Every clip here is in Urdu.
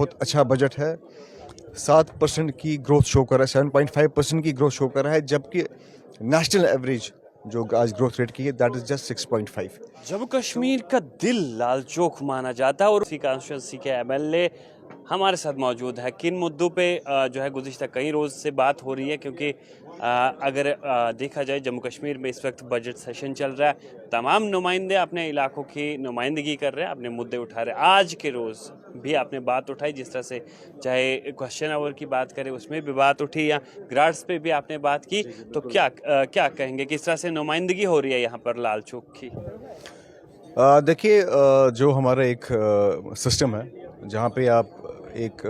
بہت اچھا بجٹ ہے. 7% کی گروتھ شو کر رہا ہے, 7.5% کی گروتھ شو کر رہا ہے, جبکہ نیشنل ایوریج جو آج گروتھ ریٹ کی ہے that is just 6.5. Jammu Kashmir کا دل لال چوک مانا جاتا ہے اور اسی کانسٹیچوئنسی کے ایم ایل اے ہمارے ساتھ موجود ہے. کن مدعوں پہ جو ہے گزشتہ کئی روز سے بات ہو رہی ہے, کیونکہ اگر دیکھا جائے جموں کشمیر میں اس وقت بجٹ سیشن چل رہا ہے, تمام نمائندے اپنے علاقوں کی نمائندگی کر رہے ہیں, اپنے مدعے اٹھا رہے ہیں. آج کے روز بھی آپ نے بات اٹھائی, جس طرح سے چاہے کوشچن آور کی بات کریں اس میں بھی بات اٹھی, یا گرانٹس پہ بھی آپ نے بات کی, تو کیا کہیں گے, کس طرح سے نمائندگی ہو رہی ہے یہاں پر لال چوک کی؟ دیکھیے, جو ہمارا ایک سسٹم ہے جہاں پہ آپ ایک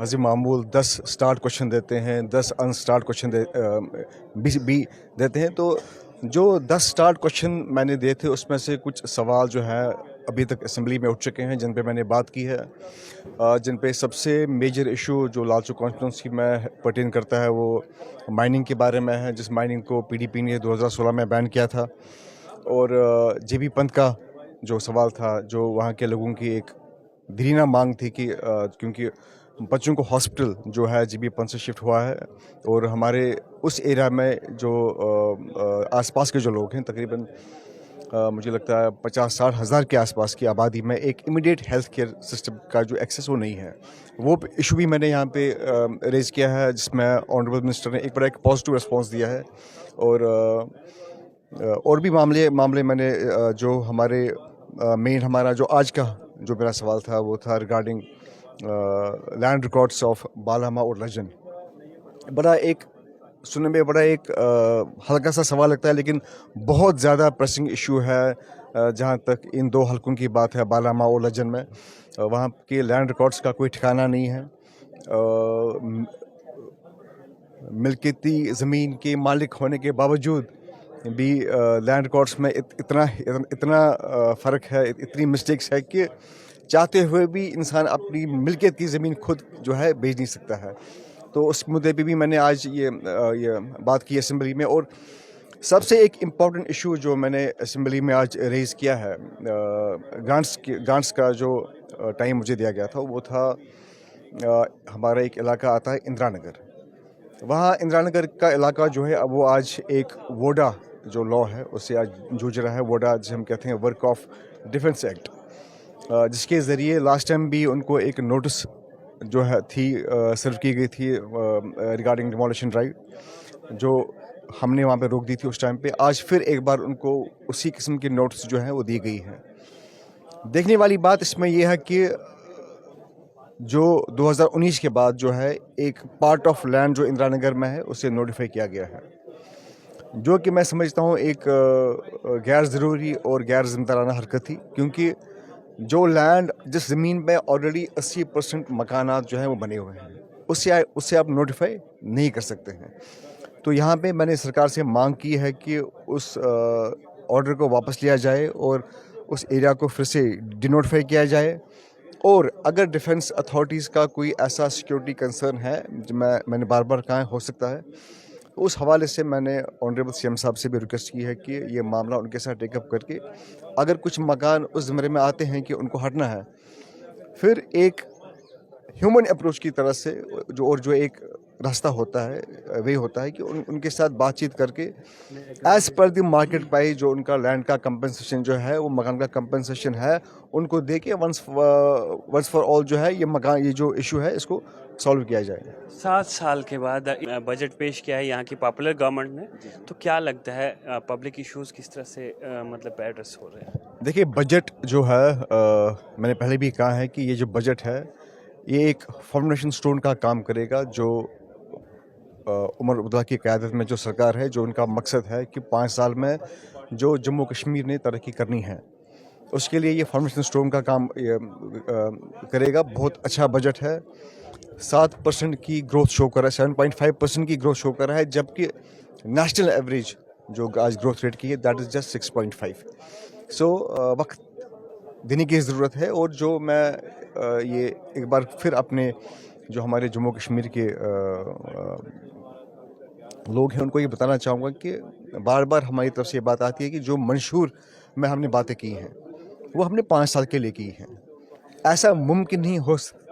حسب معمول 10 اسٹارٹ کوشچن دیتے ہیں, 10 ان اسٹارٹ کوشچن بھی دیتے ہیں, تو جو 10 اسٹارٹ کوشچن میں نے دیے تھے اس میں سے کچھ سوال جو ہے ابھی تک اسمبلی میں اٹھ چکے ہیں جن پہ میں نے بات کی ہے. جن پہ سب سے میجر ایشو جو لال چوک کانسٹیٹوئنسی میں پرٹین کرتا ہے وہ مائننگ کے بارے میں ہے, جس مائننگ کو پی ڈی پی نے 2016 میں بین کیا تھا. اور جے بی پنت کا جو سوال تھا, جو وہاں کے لوگوں کی ایک دیرینہ مانگ تھی کہ کیونکہ بچوں کو ہاسپٹل جو ہے جے بی پنت سے شفٹ ہوا ہے, اور ہمارے اس ایریا میں جو آس پاس کے جو لوگ ہیں تقریباً مجھے لگتا ہے 50-60 ہزار کے آس پاس کی آبادی میں ایک امیڈیٹ ہیلتھ کیئر سسٹم کا جو ایکسیس وہ نہیں ہے. وہ ایشو بھی میں نے یہاں پہ ریز کیا ہے, جس میں آنریبل منسٹر نے ایک بڑا ایک پازیٹیو رسپانس دیا ہے. اور بھی معاملے میں نے جو ہمارے مین ہمارا جو آج کا جو میرا سوال تھا وہ تھا ریگارڈنگ لینڈ ریکارڈس آف بالہامہ اور لجن. بڑا ایک سننے میں بڑا ایک ہلکا سا سوال لگتا ہے, لیکن بہت زیادہ پریسنگ ایشو ہے جہاں تک ان دو حلقوں کی بات ہے, بالہامہ اور لجن میں. وہاں کے لینڈ ریکارڈس کا کوئی ٹھکانہ نہیں ہے. ملکیتی زمین کے مالک ہونے کے باوجود بھی لینڈ ریکارڈس میں اتنا فرق ہے, اتنی مسٹیکس ہے کہ چاہتے ہوئے بھی انسان اپنی ملکیت کی زمین خود جو ہے بیچ نہیں سکتا ہے. تو اس مدعے پہ بھی میں نے آج یہ بات کی اسمبلی میں. اور سب سے ایک امپورٹنٹ ایشو جو میں نے اسمبلی میں آج ریز کیا ہے, گرانٹس کا جو ٹائم مجھے دیا گیا تھا وہ تھا ہمارا ایک علاقہ آتا ہے اندرا نگر. وہاں اندرا نگر کا علاقہ جو ہے وہ آج ایک ووڈا جو لا ہے اس سے آج جوجھ رہا ہے. ووڈا جسے ہم کہتے ہیں ورک آف ڈیفنس ایکٹ, جس کے ذریعے لاسٹ ٹائم بھی ان کو ایک نوٹس جو ہے تھی سرو کی گئی تھی ریگارڈنگ ڈیمولیشن ڈرائیو, جو ہم نے وہاں پہ روک دی تھی اس ٹائم پہ. آج پھر ایک بار ان کو اسی قسم کی نوٹس جو ہیں وہ دی گئی ہیں. دیکھنے والی بات اس میں یہ ہے کہ جو 2019 کے بعد جو ہے ایک پارٹ آف لینڈ جو اندرا نگر میں ہے اسے نوٹیفائی کیا گیا ہے, جو کہ میں سمجھتا ہوں ایک غیر ضروری اور غیر ذمہ دارانہ حرکت تھی, کیونکہ جو لینڈ جس زمین پہ آلریڈی 80% مکانات جو ہیں وہ بنے ہوئے ہیں اسے آپ نوٹیفائی نہیں کر سکتے ہیں. تو یہاں پہ میں نے سرکار سے مانگ کی ہے کہ اس آرڈر کو واپس لیا جائے اور اس ایریا کو پھر سے ڈی نوٹیفائی کیا جائے. اور اگر ڈیفنس اتھارٹیز کا کوئی ایسا سیکیورٹی کنسرن ہے جو میں نے بار بار کہا ہو سکتا ہے, اس حوالے سے میں نے آنریبل سی ایم صاحب سے بھی ریکویسٹ کی ہے کہ یہ معاملہ ان کے ساتھ ٹیک اپ کر کے اگر کچھ مکان اس زمرے میں آتے ہیں کہ ان کو ہٹنا ہے, پھر ایک ہیومن اپروچ کی طرح سے جو ایک راستہ ہوتا ہے وہی ہوتا ہے کہ ان کے ساتھ بات چیت کر کے as per the market price جو ان کا لینڈ کا کمپنسیشن جو ہے وہ مکان کا کمپنسیشن ہے ان کو دے کے ونس فار آل جو ہے یہ جو ایشو ہے اس کو سالو کیا جائے. 7 سال کے بعد بجٹ پیش کیا ہے یہاں کی پاپولر گورنمنٹ نے, تو کیا لگتا ہے پبلک ایشوز کس طرح سے مطلب ایڈریس ہو رہے ہیں؟ دیکھیے, بجٹ جو ہے میں نے پہلے بھی کہا ہے کہ یہ جو بجٹ ہے یہ ایک فاؤنڈیشن سٹون کا کام کرے گا. جو عمر عبداللہ کی قیادت میں جو سرکار ہے, جو ان کا مقصد ہے کہ 5 سال میں جو جموں کشمیر نے ترقی کرنی ہے اس کے لیے یہ فاؤنڈیشن سٹون کا کام کرے گا. بہت اچھا بجٹ ہے, 7% کی گروتھ شو کر رہا ہے, 7.5% کی گروتھ شو کر رہا ہے, جبکہ نیشنل ایوریج جو آج گروتھ ریٹ کی ہے دیٹ از جسٹ 6.5. سو وقت دینے کی ضرورت ہے. اور جو میں یہ ایک بار پھر اپنے جو ہمارے جموں کشمیر کے لوگ ہیں ان کو یہ بتانا چاہوں گا کہ بار بار ہماری طرف سے یہ بات آتی ہے کہ جو منشور میں ہم نے باتیں کی ہیں وہ ہم نے 5 سال کے لیے کی ہیں. ایسا ممکن نہیں ہو